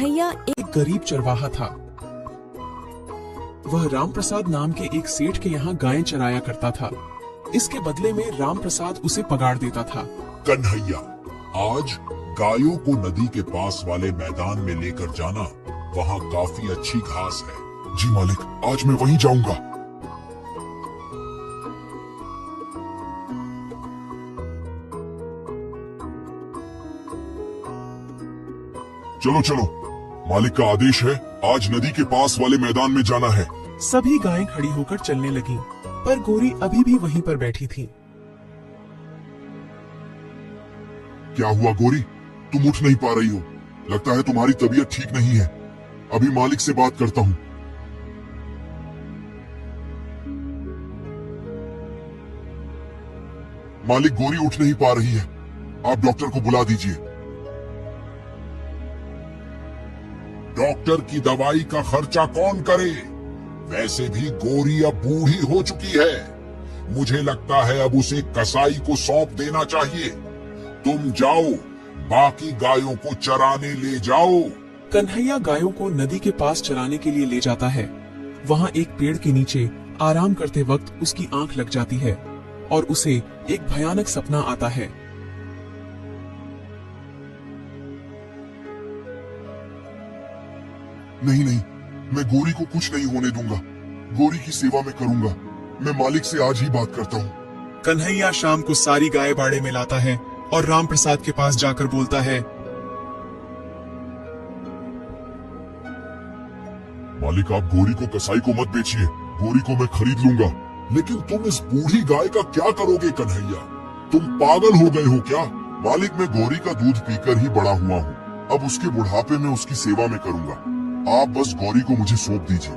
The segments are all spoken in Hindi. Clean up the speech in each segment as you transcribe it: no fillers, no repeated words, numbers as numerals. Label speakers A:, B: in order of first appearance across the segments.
A: कन्हैया
B: एक गरीब चरवाहा था। वह राम प्रसाद नाम के एक सेठ के यहाँ गायें चराया करता था। इसके बदले में राम प्रसाद उसे पगार देता था।
C: कन्हैया, आज गायों को नदी के पास वाले मैदान में लेकर जाना, वहाँ काफी अच्छी घास है। जी मालिक, आज मैं वहीं जाऊंगा। चलो चलो, मालिक का आदेश है, आज नदी के पास वाले मैदान में जाना है।
B: सभी गायें खड़ी होकर चलने लगीं, पर गोरी अभी भी वहीं पर बैठी थी।
C: क्या हुआ गोरी, तुम उठ नहीं पा रही हो? लगता है तुम्हारी तबीयत ठीक नहीं है। अभी मालिक से बात करता हूँ। मालिक, गोरी उठ नहीं पा रही है, आप डॉक्टर को बुला दीजिए। डॉक्टर की दवाई का खर्चा कौन करे? वैसे भी गोरी अब बूढ़ी हो चुकी है। मुझे लगता है अब उसे कसाई को सौंप देना चाहिए। तुम जाओ, बाकी गायों को चराने ले जाओ।
B: कन्हैया गायों को नदी के पास चराने के लिए ले जाता है। वहाँ एक पेड़ के नीचे आराम करते वक्त उसकी आंख लग जाती है और उसे एक भयानक सपना आता है।
C: नहीं नहीं, मैं गोरी को कुछ नहीं होने दूंगा। गोरी की सेवा में करूंगा। मैं मालिक से आज ही बात करता हूँ।
B: कन्हैया शाम को सारी गाय बाड़े में लाता है और राम प्रसाद के पास जाकर बोलता है,
C: मालिक, आप गोरी को कसाई को मत बेचिए। गोरी को मैं खरीद लूंगा। लेकिन तुम इस बूढ़ी गाय का क्या करोगे कन्हैया? तुम पागल हो गए हो क्या? मालिक, मैं गोरी का दूध पीकर ही बड़ा हुआ हूँ। अब उसके बुढ़ापे में उसकी सेवा में करूंगा। आप बस गौरी को मुझे सौंप दीजिए।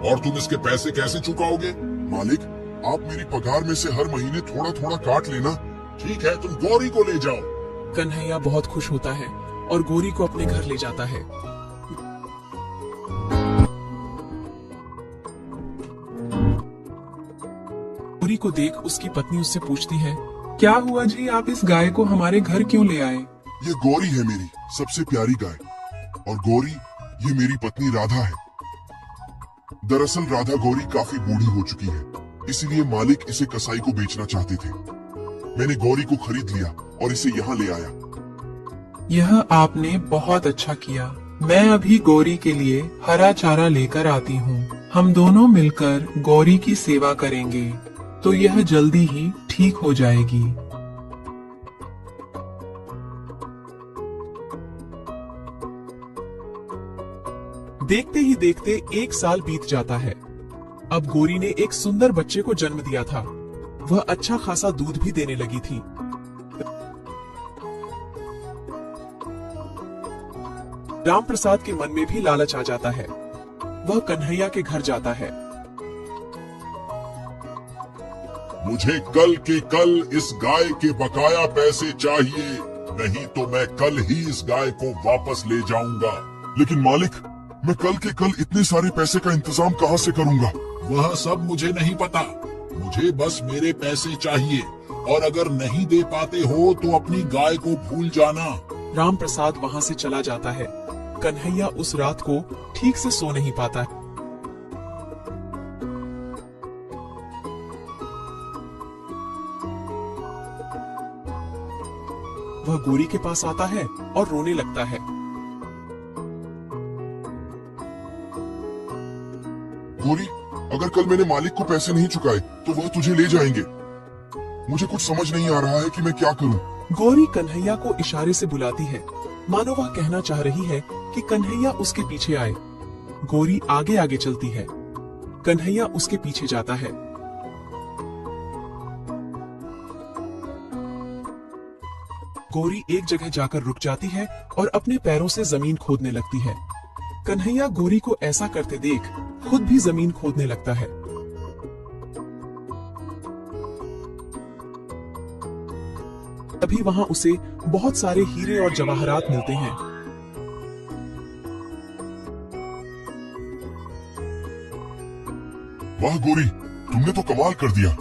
C: और तुम इसके पैसे कैसे चुकाओगे? मालिक, आप मेरी पगार में से हर महीने थोड़ा थोड़ा काट लेना। ठीक है, तुम गौरी को ले जाओ।
B: कन्हैया बहुत खुश होता है और गोरी को अपने घर ले जाता है। गोरी को देख उसकी पत्नी उससे पूछती है, क्या हुआ जी, आप इस गाय को हमारे घर क्यों ले आए?
C: ये गौरी है, मेरी सबसे प्यारी गाय। और गौरी, ये मेरी पत्नी राधा है। दरअसल राधा गौरी काफी बूढ़ी हो चुकी है, इसलिए मालिक इसे कसाई को बेचना चाहते थे। मैंने गौरी को खरीद लिया और इसे यहाँ ले आया।
B: यह आपने बहुत अच्छा किया। मैं अभी गौरी के लिए हरा चारा लेकर आती हूँ। हम दोनों मिलकर गौरी की सेवा करेंगे तो यह जल्दी ही ठीक हो जाएगी। देखते ही देखते 1 साल बीत जाता है। अब गोरी ने एक सुंदर बच्चे को जन्म दिया था। वह अच्छा खासा दूध भी देने लगी थी। राम प्रसाद के मन में भी लालच आ जाता है। वह कन्हैया के घर जाता है।
C: मुझे कल के कल इस गाय के बकाया पैसे चाहिए, नहीं तो मैं कल ही इस गाय को वापस ले जाऊंगा। लेकिन मालिक, मैं कल के कल इतने सारे पैसे का इंतजाम कहाँ से करूंगा? वह सब मुझे नहीं पता। मुझे बस मेरे पैसे चाहिए, और अगर नहीं दे पाते हो तो अपनी गाय को भूल जाना।
B: राम प्रसाद वहाँ से चला जाता है। कन्हैया उस रात को ठीक से सो नहीं पाता है। वह गोरी के पास आता है और रोने लगता है।
C: गोरी, अगर कल मैंने मालिक को पैसे नहीं चुकाए तो वह तुझे ले जाएंगे। मुझे कुछ समझ नहीं आ रहा है कि मैं क्या करूं।
B: गोरी कन्हैया को इशारे से बुलाती है, मानो वह कहना चाह रही है कि कन्हैया उसके पीछे आए। गोरी आगे आगे चलती है। कन्हैया उसके पीछे जाता है। गोरी एक जगह जाकर रुक जाती है और अपने पैरों से जमीन खोदने लगती है। कन्हैया गोरी को ऐसा करते देख खुद भी जमीन खोदने लगता है। तभी वहां उसे बहुत सारे हीरे और जवाहरात मिलते हैं।
C: वाह गोरी, तुमने तो कमाल कर दिया।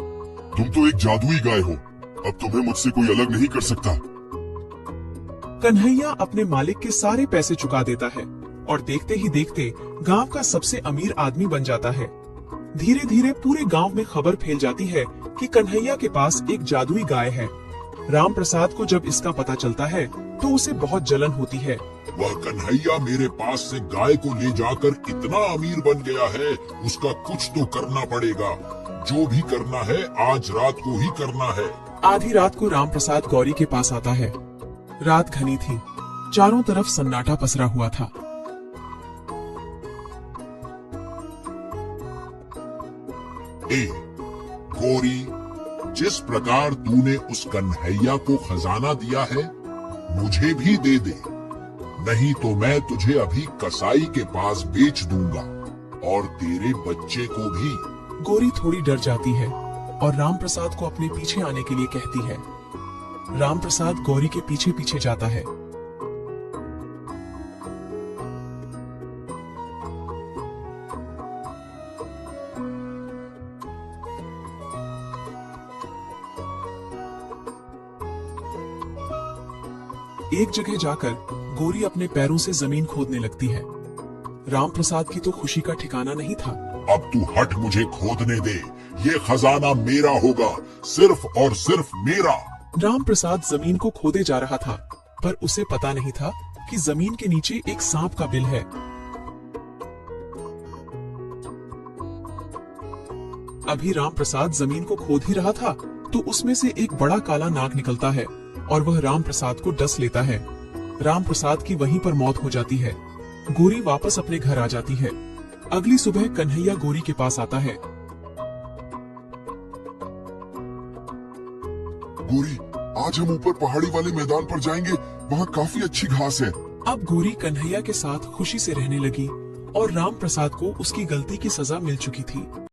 C: तुम तो एक जादुई गाय हो। अब तुम्हें मुझसे कोई अलग नहीं कर सकता।
B: कन्हैया अपने मालिक के सारे पैसे चुका देता है और देखते ही देखते गांव का सबसे अमीर आदमी बन जाता है। धीरे धीरे पूरे गांव में खबर फैल जाती है कि कन्हैया के पास एक जादुई गाय है। राम प्रसाद को जब इसका पता चलता है तो उसे बहुत जलन होती है।
C: वह कन्हैया मेरे पास से गाय को ले जाकर इतना अमीर बन गया है, उसका कुछ तो करना पड़ेगा। जो भी करना है आज रात को ही करना है।
B: आधी रात को राम प्रसाद गौरी के पास आता है। रात घनी थी, चारों तरफ सन्नाटा पसरा हुआ था।
C: ए गौरी, जिस प्रकार तूने उस कन्हैया को खजाना दिया है, मुझे भी दे दे, नहीं तो मैं तुझे अभी कसाई के पास बेच दूंगा और तेरे बच्चे को भी।
B: गौरी थोड़ी डर जाती है और राम प्रसाद को अपने पीछे आने के लिए कहती है। राम प्रसाद गौरी के पीछे पीछे जाता है। एक जगह जाकर गौरी अपने पैरों से जमीन खोदने लगती है। राम प्रसाद की तो खुशी का ठिकाना नहीं था।
C: अब तू हट, मुझे खोदने दे, ये खजाना मेरा होगा, सिर्फ और सिर्फ मेरा।
B: राम प्रसाद जमीन को खोदे जा रहा था, पर उसे पता नहीं था कि जमीन के नीचे एक सांप का बिल है। अभी राम प्रसाद जमीन को खोद ही रहा था तो उसमें से एक बड़ा काला नाग निकलता है और वह राम प्रसाद को डस लेता है। राम प्रसाद की वहीं पर मौत हो जाती है। गौरी वापस अपने घर आ जाती है। अगली सुबह कन्हैया गौरी के पास आता है।
C: गौरी, आज हम ऊपर पहाड़ी वाले मैदान पर जाएंगे, वहाँ काफी अच्छी घास है।
B: अब गौरी कन्हैया के साथ खुशी से रहने लगी और राम प्रसाद को उसकी गलती की सजा मिल चुकी थी।